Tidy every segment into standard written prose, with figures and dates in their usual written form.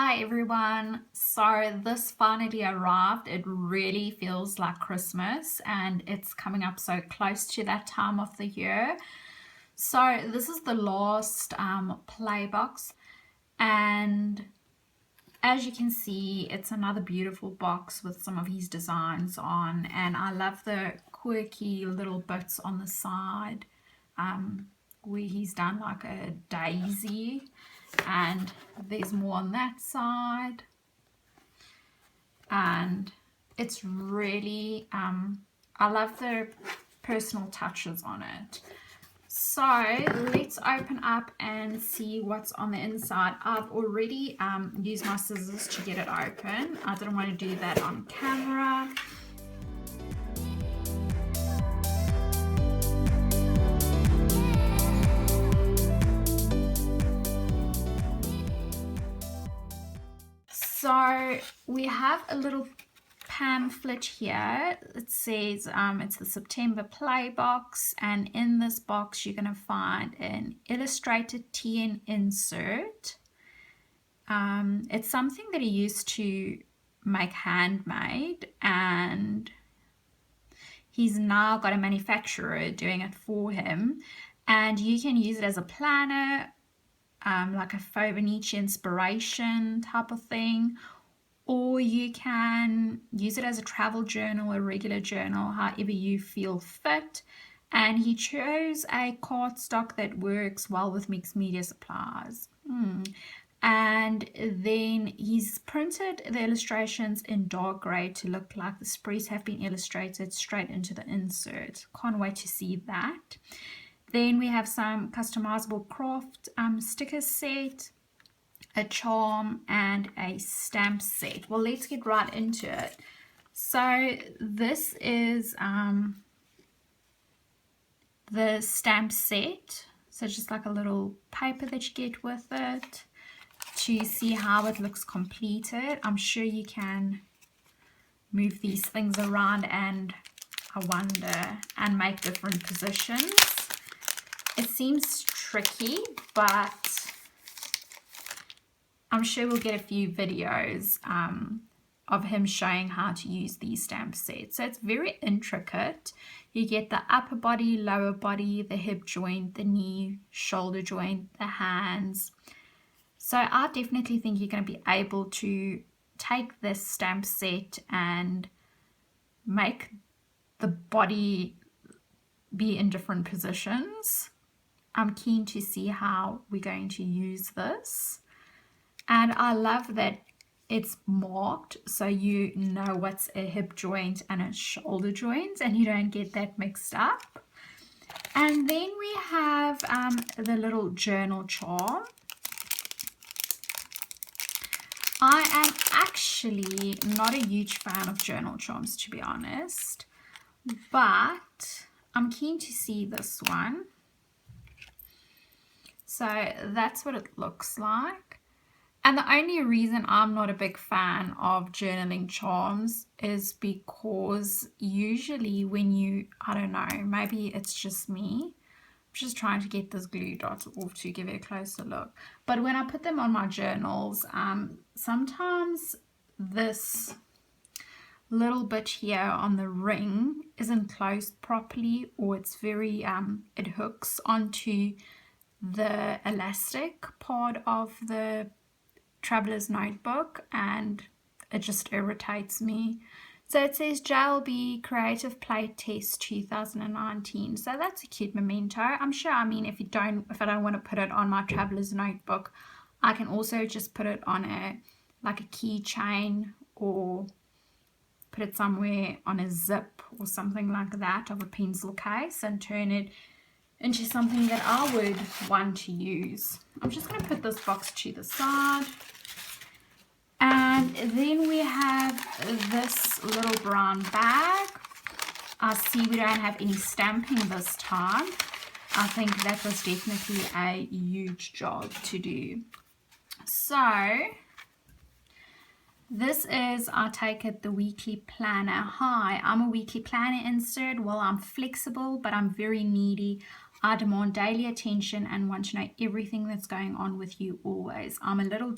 Hi everyone. So this finally arrived. It really feels like Christmas and it's coming up so close to that time of the year. So this is the last play box, and as you can see, it's another beautiful box with some of his designs on, and I love the quirky little bits on the side where he's done like a daisy, and there's more on that side, and it's really I love the personal touches on it. So let's open up and see what's on the inside. I've already used my scissors to get it open. I didn't want to do that on camera. So we have a little pamphlet here. It says it's the September play box, and in this box you're going to find an illustrated TN insert. It's something that he used to make handmade, and he's now got a manufacturer doing it for him, and you can use it as a planner, like a Fibonacci inspiration type of thing, or you can use it as a travel journal, a regular journal, however you feel fit. And he chose a cardstock that works well with mixed media supplies. And then he's printed the illustrations in dark grey to look like the spreads have been illustrated straight into the insert. Can't wait to see that. Then we have some customizable craft sticker set, a charm, and a stamp set. Well, let's get right into it. So this is the stamp set. So just like a little paper that you get with it to see how it looks completed. I'm sure you can move these things around, and I wonder, and make different positions. It seems tricky, but I'm sure we'll get a few videos of him showing how to use these stamp sets. So it's very intricate. You get the upper body, lower body, the hip joint, the knee, shoulder joint, the hands. So I definitely think you're going to be able to take this stamp set and make the body be in different positions. I'm keen to see how we're going to use this. And I love that it's marked so you know what's a hip joint and a shoulder joint, and you don't get that mixed up. And then we have the little journal charm. I am actually not a huge fan of journal charms, to be honest, but I'm keen to see this one. So that's what it looks like. And the only reason I'm not a big fan of journaling charms is because usually when you, I don't know, maybe it's just me. I'm just trying to get this glue dot off to give it a closer look. But when I put them on my journals, sometimes this little bit here on the ring isn't closed properly, or it's very, it hooks onto the elastic part of the traveler's notebook, and it just irritates me. So it says JLB Creative Play2est 2019. So that's a cute memento. I'm sure, I mean, if I don't want to put it on my traveler's notebook, I can also just put it on a keychain, or put it somewhere on a zip or something like that of a pencil case, and turn it into something that I would want to use. I'm just going to put this box to the side. And then we have this little brown bag. I see we don't have any stamping this time. I think that was definitely a huge job to do. So this is, I take it, the weekly planner. Hi, I'm a weekly planner insert. Well, I'm flexible, but I'm very needy. I demand daily attention and want to know everything that's going on with you always. I'm a little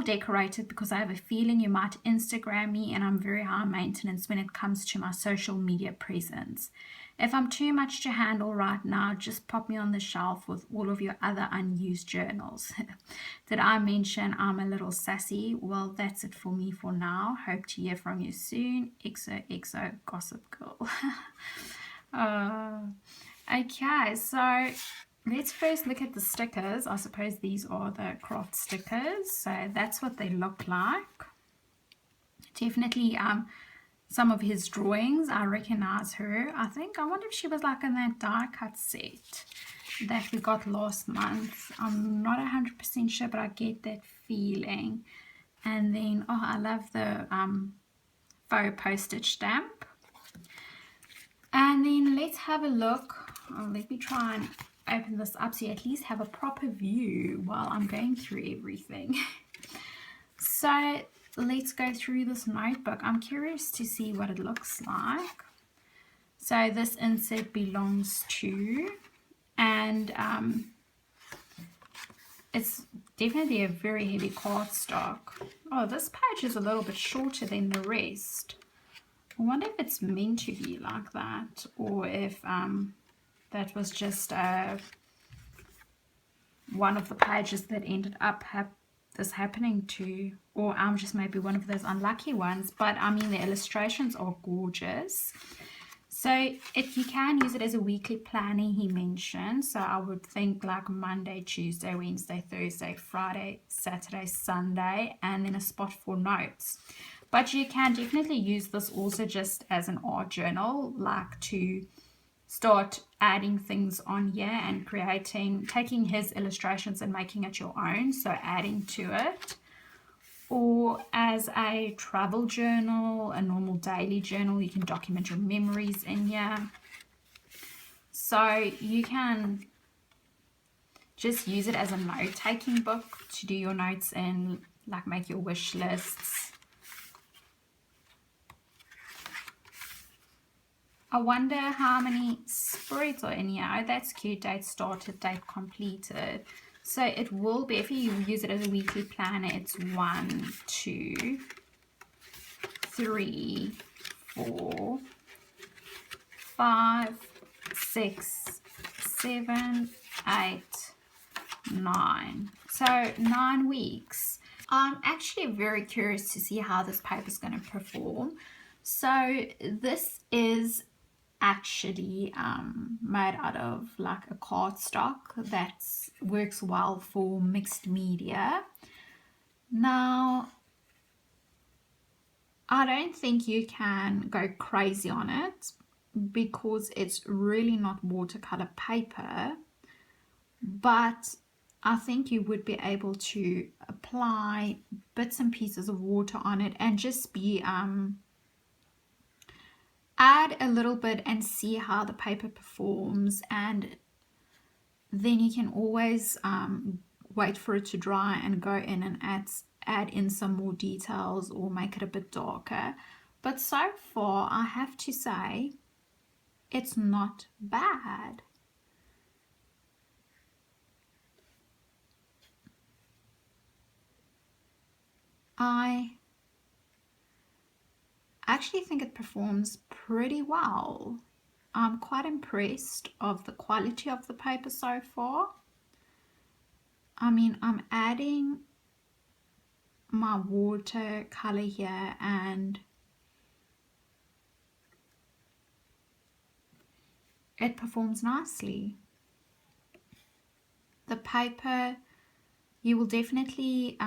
decorated because I have a feeling you might Instagram me, and I'm very high maintenance when it comes to my social media presence. If I'm too much to handle right now, just pop me on the shelf with all of your other unused journals. Did I mention I'm a little sassy? Well, that's it for me for now. Hope to hear from you soon. XOXO Gossip Girl. Okay, so let's first look at the stickers. I suppose these are the craft stickers. So that's what they look like. Definitely some of his drawings, I recognize her. I wonder if she was like in that die cut set that we got last month. I'm not 100% sure, but I get that feeling. And then, oh, I love the faux postage stamp. And then let's have a look. Let me try and open this up so you at least have a proper view while I'm going through everything. So let's go through this notebook. I'm curious to see what it looks like. So this insert belongs to, and it's definitely a very heavy cardstock. Oh, this page is a little bit shorter than the rest. I wonder if it's meant to be like that, or if that was just one of the pages that ended up this happening to, or I'm just maybe one of those unlucky ones. But I mean, the illustrations are gorgeous. So if you can use it as a weekly planning, he mentioned. So I would think like Monday, Tuesday, Wednesday, Thursday, Friday, Saturday, Sunday, and then a spot for notes. But you can definitely use this also just as an art journal, like to start adding things on here and taking his illustrations and making it your own, so adding to it. Or as a travel journal, a normal daily journal, you can document your memories in here. So you can just use it as a note-taking book to do your notes in, like make your wish lists. I wonder how many spreads are in here. Oh, that's cute. Date started, date completed. So it will be, if you use it as a weekly planner, it's 1, 2, 3, 4, 5, 6, 7, 8, 9. So 9 weeks. I'm actually very curious to see how this paper is going to perform. So this is actually made out of like a cardstock that works well for mixed media. Now, I don't think you can go crazy on it because it's really not watercolor paper, but I think you would be able to apply bits and pieces of water on it and just be add a little bit and see how the paper performs, and then you can always wait for it to dry and go in and add in some more details or make it a bit darker. But so far, I have to say, it's not bad. I actually think it performs pretty well. I'm quite impressed of the quality of the paper so far. I mean, I'm adding my watercolor here and it performs nicely. The paper, you will definitely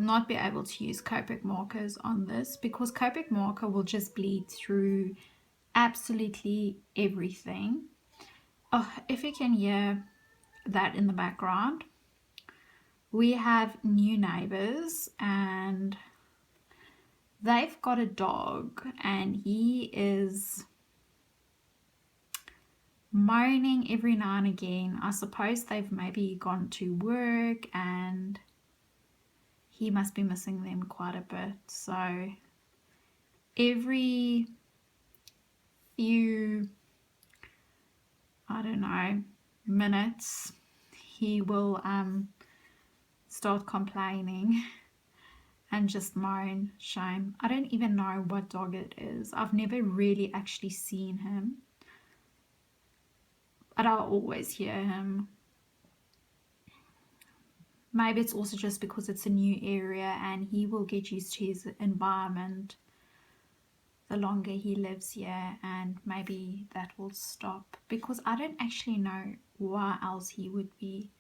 not be able to use Copic markers on this because Copic marker will just bleed through absolutely everything. Oh, if you can hear that in the background, we have new neighbors and they've got a dog and he is moaning every now and again. I suppose they've maybe gone to work and he must be missing them quite a bit. So every few, I don't know, minutes, he will start complaining and just moan. Shame. I don't even know what dog it is. I've never really actually seen him, but I'll always hear him. Maybe it's also just because it's a new area and he will get used to his environment the longer he lives here, and maybe that will stop, because I don't actually know why else he would be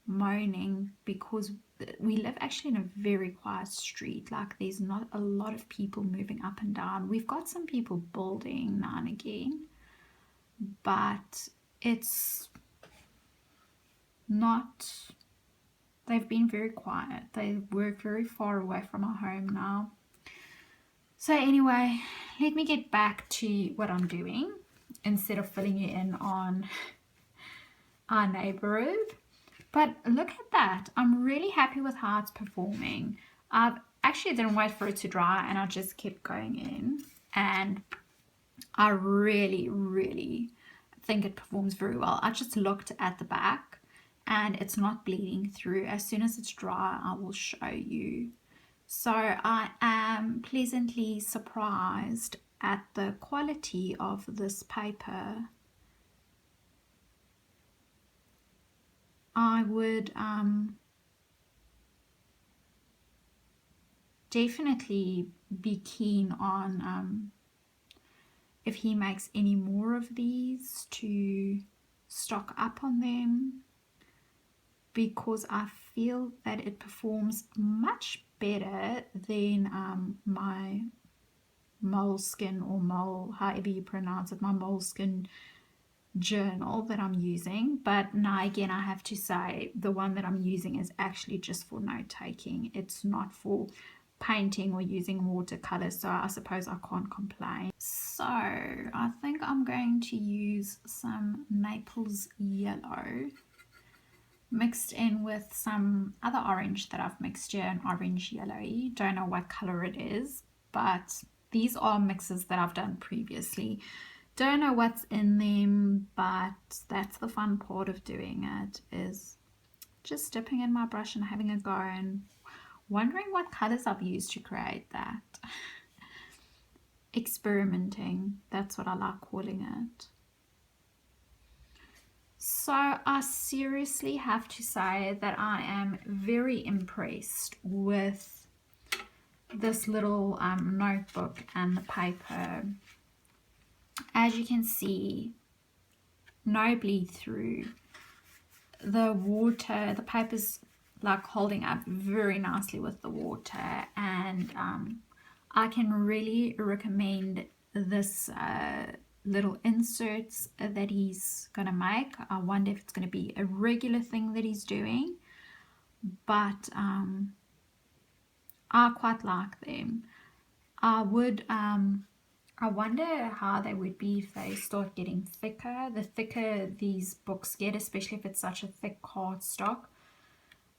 moaning, because we live actually in a very quiet street. Like, there's not a lot of people moving up and down. We've got some people building now and again, but it's not, they've been very quiet. They work very far away from our home now. So anyway, let me get back to what I'm doing instead of filling you in on our neighborhood. But look at that. I'm really happy with how it's performing. I actually didn't wait for it to dry, and I just kept going in, and I really think it performs very well. I just looked at the back and it's not bleeding through. As soon as it's dry, I will show you. So I am pleasantly surprised at the quality of this paper. I would definitely be keen on if he makes any more of these to stock up on them, because I feel that it performs much better than my moleskin, or mole, however you pronounce it, my moleskin journal that I'm using. But now again, I have to say the one that I'm using is actually just for note taking. It's not for painting or using watercolor, so I suppose I can't complain. So I think I'm going to use some Naples yellow mixed in with some other orange that I've mixed here, an orange yellowy. Don't know what color it is, but these are mixes that I've done previously. Don't know what's in them, but that's the fun part of doing it, is just dipping in my brush and having a go and wondering what colors I've used to create that. Experimenting, that's what I like calling it. So I seriously have to say that I am very impressed with this little notebook and the paper. As you can see, no bleed through. The water, the paper's like holding up very nicely with the water, and I can really recommend this little inserts that he's gonna make. I wonder if it's gonna be a regular thing that he's doing, but I quite like them. I wonder how they would be if they start getting thicker. The thicker these books get, especially if it's such a thick cardstock,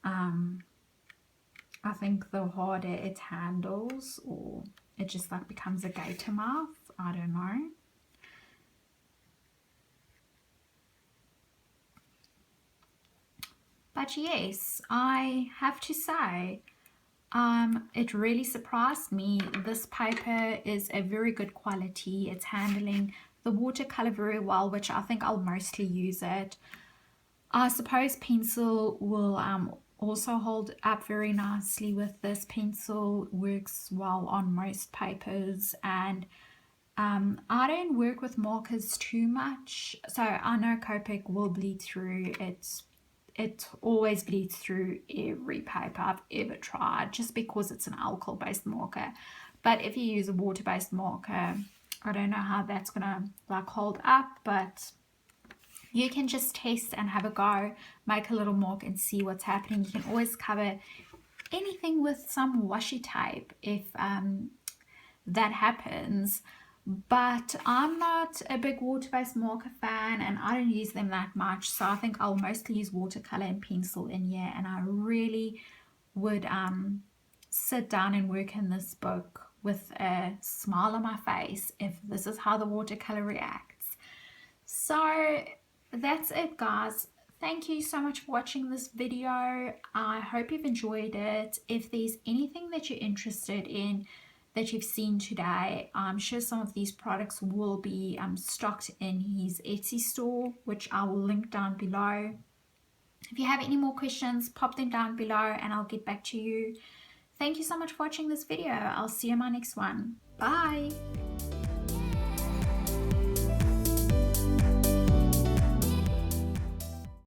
I think the harder it handles, or it just like becomes a gator mouth. I don't know. But yes, I have to say, it really surprised me. This paper is a very good quality. It's handling the watercolor very well, which I think I'll mostly use it. I suppose pencil will also hold up very nicely with this. Pencil works well on most papers, and I don't work with markers too much, so I know Copic will bleed through. It always bleeds through every paper I've ever tried, just because it's an alcohol based marker. But if you use a water based marker, I don't know how that's gonna like hold up, but you can just test and have a go, make a little mark and see what's happening. You can always cover anything with some washi tape if that happens. But I'm not a big water-based marker fan, and I don't use them that much, so I think I'll mostly use watercolor and pencil in here. And I really would sit down and work in this book with a smile on my face if this is how the watercolor reacts. So that's it, guys. Thank you so much for watching this video. I hope you've enjoyed it. If there's anything that you're interested in that you've seen today, I'm sure some of these products will be stocked in his Etsy store, which I will link down below. If you have any more questions, pop them down below and I'll get back to you. Thank you so much for watching this video. I'll see you in my next one. Bye.